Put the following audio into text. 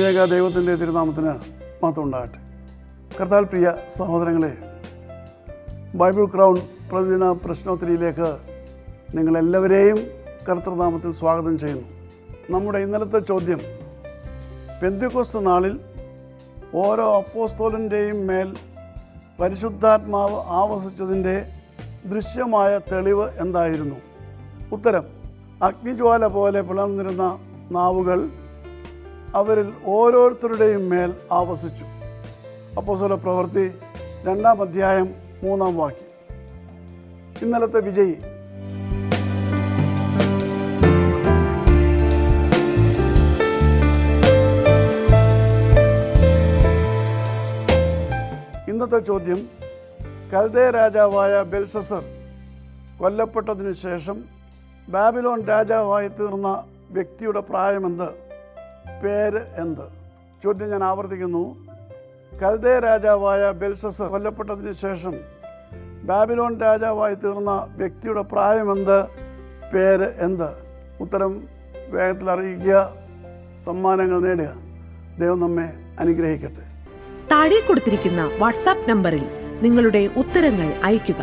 ത്രിയേക ദൈവത്തിൻ്റെ തിരുനാമത്തിന് മഹത്വം ഉണ്ടാകട്ടെ. കർത്താൽ പ്രിയ സഹോദരങ്ങളെ, ബൈബിൾ ക്രൗൺ പ്രതിദിന പ്രശ്നോത്തരിയിലേക്ക് നിങ്ങളെല്ലാവരെയും കർത്തൃനാമത്തിൽ സ്വാഗതം ചെയ്യുന്നു. നമ്മുടെ ഇന്നലത്തെ ചോദ്യം, പെന്തക്കോസ്ത് നാളിൽ ഓരോ അപ്പോസ്തലൻ്റെയും മേൽ പരിശുദ്ധാത്മാവ് ആവസിച്ചതിൻ്റെ ദൃശ്യമായ തെളിവ് എന്തായിരുന്നു? ഉത്തരം, അഗ്നിജ്വാല പോലെ പിളർന്നിരുന്ന നാവുകൾ അവരിൽ ഓരോരുത്തരുടെയും മേൽ ആവസിച്ചു. അപ്പോസ്തല പ്രവൃത്തി 2-ാം അധ്യായം 3-ാം വാക്യം. ഇന്നലത്തെ വിജയി, ഇന്നത്തെ ചോദ്യം, കൽദേ രാജാവായ ബെൽഷസർ കൊല്ലപ്പെട്ടതിന് ശേഷം ബാബിലോൺ രാജാവായി തീർന്ന വ്യക്തിയുടെ പ്രായമെന്ത്? പേര് എന്ത്? ചോദ്യം ഞാൻ ആവർത്തിക്കുന്നു. കൽദേ രാജാവായ ബെൽഷസർ കൊല്ലപ്പെട്ടതിന് ശേഷം ബാബിലോൺ രാജാവായി തീർന്ന വ്യക്തിയുടെ പ്രായമെന്ത്? പേര് എന്ത്? ഉത്തരം വേഗത്തിൽ അറിയിക്കുക, സമ്മാനങ്ങൾ നേടുക. ദൈവം നമ്മെ അനുഗ്രഹിക്കട്ടെ. താഴെ കൊടുത്തിരിക്കുന്ന വാട്സാപ്പ് നമ്പറിൽ നിങ്ങളുടെ ഉത്തരങ്ങൾ അയയ്ക്കുക.